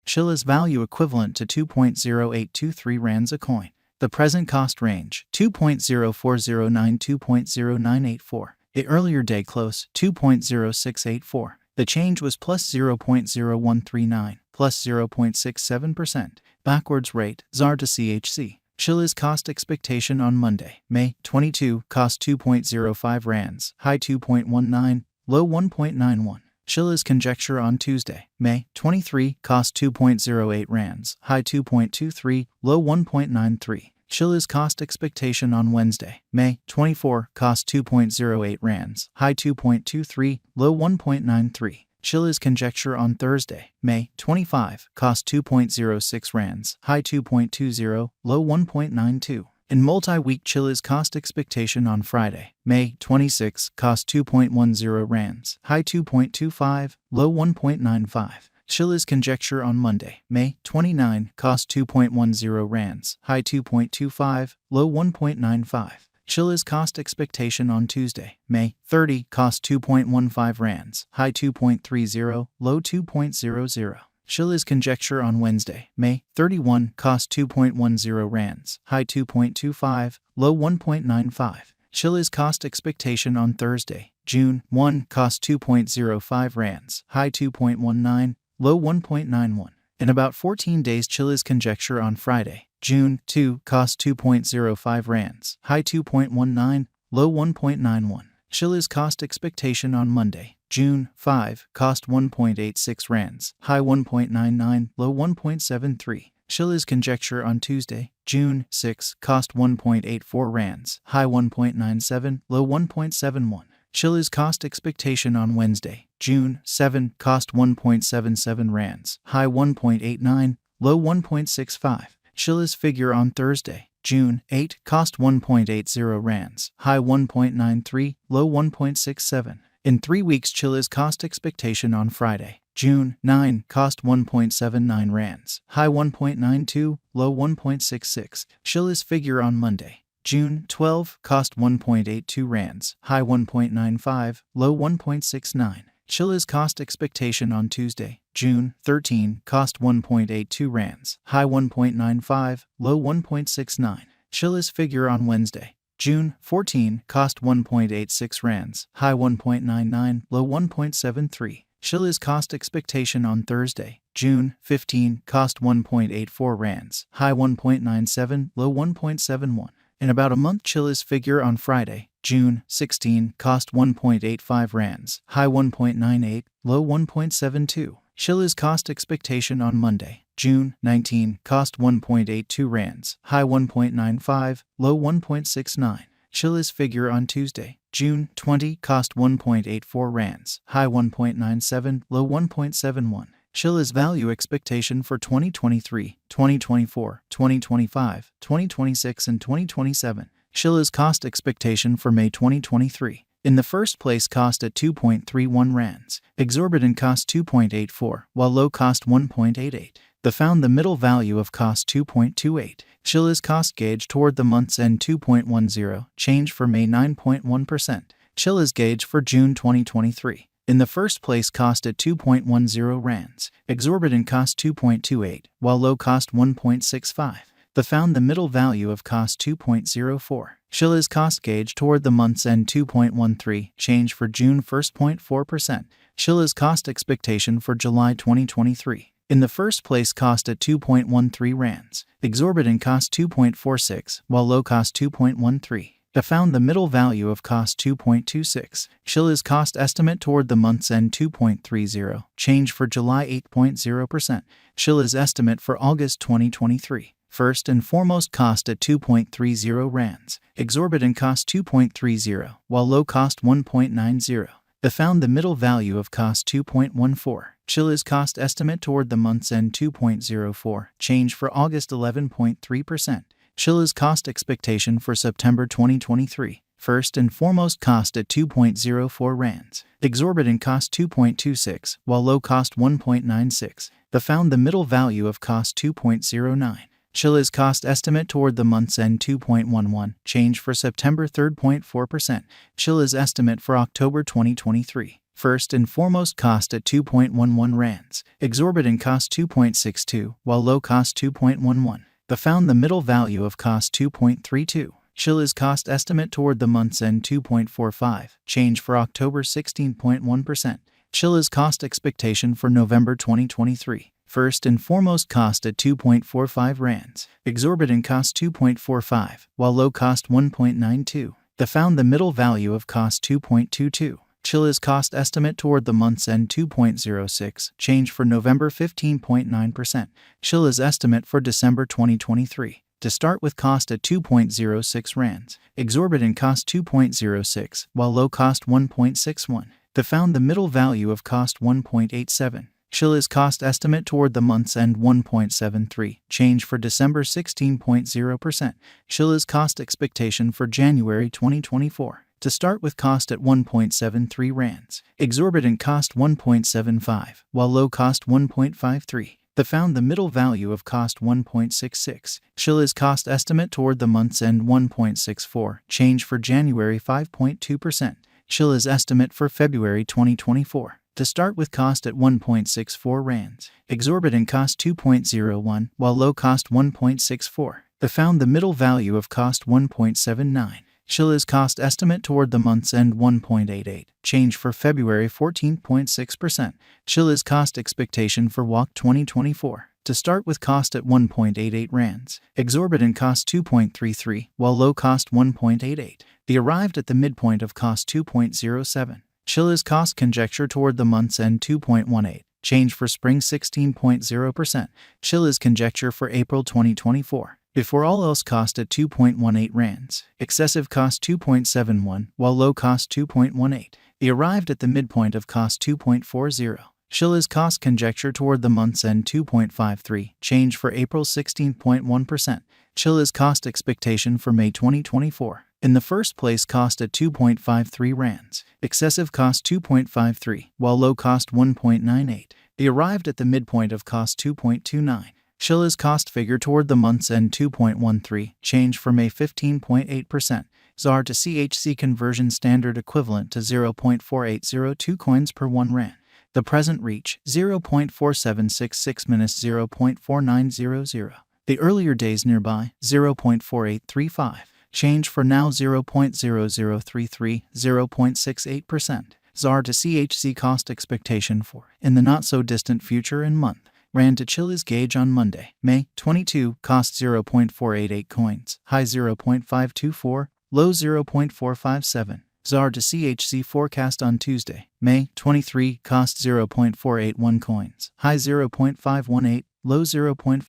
Chiliz value equivalent to 2.0823 rands a coin. The present cost range, 2.0409 to 2.0984. The earlier day close, 2.0684. The change was plus 0.0139, plus 0.67%. Backwards rate, ZAR to CHC. Chiliz cost expectation on Monday, May 22, cost 2.05 rands, high 2.19, low 1.91. Chiliz conjecture on Tuesday, May 23, cost 2.08 rands, high 2.23, low 1.93. Chiliz cost expectation on Wednesday, May 24, cost 2.08 rands, high 2.23, low 1.93. Chiliz conjecture on Thursday, May 25, cost 2.06 rands, high 2.20, low 1.92. In multi-week Chiliz cost expectation on Friday, May 26, cost 2.10 rands, high 2.25, low 1.95. Chiliz conjecture on Monday, May 29, cost 2.10 rands, high 2.25, low 1.95. Chiliz cost expectation on Tuesday, May 30, cost 2.15 rands, high 2.30, low 2.00. Chiliz conjecture on Wednesday, May 31, cost 2.10 rands, high 2.25, low 1.95. Chiliz cost expectation on Thursday, June 1, cost 2.05 rands, high 2.19, low 1.91. In about 14 days Chiliz conjecture on Friday, June 2, cost 2.05 rands, high 2.19, low 1.91. Chiliz cost expectation on Monday, June 5, cost 1.86 rands, high 1.99, low 1.73. Chiliz conjecture on Tuesday, June 6, cost 1.84 rands, high 1.97, low 1.71. Chiliz cost expectation on Wednesday, June 7, cost 1.77 rands, high 1.89, low 1.65. Chiliz figure on Thursday, June 8, cost 1.80 rands, high 1.93, low 1.67. In 3 weeks Chiliz cost expectation on Friday, June 9, cost 1.79 rands, high 1.92, low 1.66. Chiliz figure on Monday, June 12, cost 1.82 rands, high 1.95, low 1.69. Chiliz cost expectation on Tuesday, June 13, cost 1.82 rands, high 1.95, low 1.69. Chiliz figure on Wednesday, June 14, cost 1.86 rands, high 1.99, low 1.73. Chiliz cost expectation on Thursday, June 15, cost 1.84 rands, high 1.97, low 1.71. In about a month Chiliz figure on Friday, June 16, cost 1.85 rands, high 1.98, low 1.72. Chiliz cost expectation on Monday, June 19, cost 1.82 rands, high 1.95, low 1.69. Chiliz figure on Tuesday, June 20, cost 1.84 rands, high 1.97, low 1.71. Chiliz value expectation for 2023, 2024, 2025, 2026, and 2027. Chiliz cost expectation for May 2023. In the first place cost at 2.31 rands, exorbitant cost 2.84, while low cost 1.88. The found the middle value of cost 2.28. Chiliz cost gauge toward the month's end 2.10, change for May 9.1%. Chiliz gauge for June 2023. In the first place cost at 2.10 rands, exorbitant cost 2.28, while low cost 1.65. The found the middle value of cost 2.04. Chiliz cost gauge toward the month's end 2.13, change for June 1.4%. Chiliz cost expectation for July 2023. In the first place cost at 2.13 rands, exorbitant cost 2.46, while low cost 2.13. The found the middle value of cost 2.26. Chiliz cost estimate toward the month's end 2.30, change for July 8.0%. Chiliz estimate for August 2023. First and foremost cost at 2.30 rands, exorbitant cost 2.30, while low cost 1.90. The found the middle value of cost 2.14. Chiliz cost estimate toward the month's end 2.04, change for August 11.3%. Chiliz cost expectation for September 2023. First and foremost cost at 2.04 rands, exorbitant cost 2.26, while low cost 1.96. The found the middle value of cost 2.09. Chiliz cost estimate toward the month's end 2.11, change for September 3.4%. Chiliz estimate for October 2023. First and foremost, cost at 2.11 rands. Exorbitant cost 2.62, while low cost 2.11. The found the middle value of cost 2.32. Chiliz cost estimate toward the month's end 2.45. Change for October 16.1%. Chiliz cost expectation for November 2023. First and foremost, cost at 2.45 rands. Exorbitant cost 2.45, while low cost 1.92. The found the middle value of cost 2.22. Chiliz cost estimate toward the month's end 2.06. Change for November 15.9%. Chiliz estimate for December 2023. To start with, cost at 2.06 rands. Exorbitant cost 2.06, while low cost 1.61. The found the middle value of cost 1.87. Chiliz cost estimate toward the month's end 1.73. Change for December 16.0%. Chiliz cost expectation for January 2024. To start with, cost at 1.73 rands. Exorbitant cost 1.75, while low cost 1.53. The found the middle value of cost 1.66. Chiliz cost estimate toward the month's end 1.64. Change for January 5.2%. Chiliz estimate for February 2024. To start with, cost at 1.64 rands. Exorbitant cost 2.01, while low cost 1.64. The found the middle value of cost 1.79. Chiliz cost estimate toward the month's end 1.88. Change for February 14.6%. Chiliz cost expectation for WAC 2024. To start with, cost at 1.88 rands. Exorbitant cost 2.33, while low cost 1.88. The arrived at the midpoint of cost 2.07. Chiliz cost conjecture toward the month's end 2.18. Change for spring 16.0%. Chiliz conjecture for April 2024. Before all else, cost at 2.18 rands. Excessive cost 2.71, while low cost 2.18. The arrived at the midpoint of cost 2.40. Chiliz cost conjecture toward the month's end 2.53. Change for April 16.1%. Chiliz cost expectation for May 2024. In the first place, cost at 2.53 rands. Excessive cost 2.53, while low cost 1.98. The arrived at the midpoint of cost 2.29. Chiliz cost figure toward the month's end 2.13. Change for May 15.8%. ZAR to CHC conversion standard equivalent to 0.4802 coins per 1 rand. The present reach 0.4766 minus 0.4900. The earlier days nearby 0.4835. Change for now 0.0033, 0.68%. ZAR to CHC cost expectation for in the not so distant future and month. Rand to Chiliz gauge on Monday, May 22, cost 0.488 coins, high 0.524, low 0.457. ZAR to CHC forecast on Tuesday, May 23, cost 0.481 coins, high 0.518, low 0.5.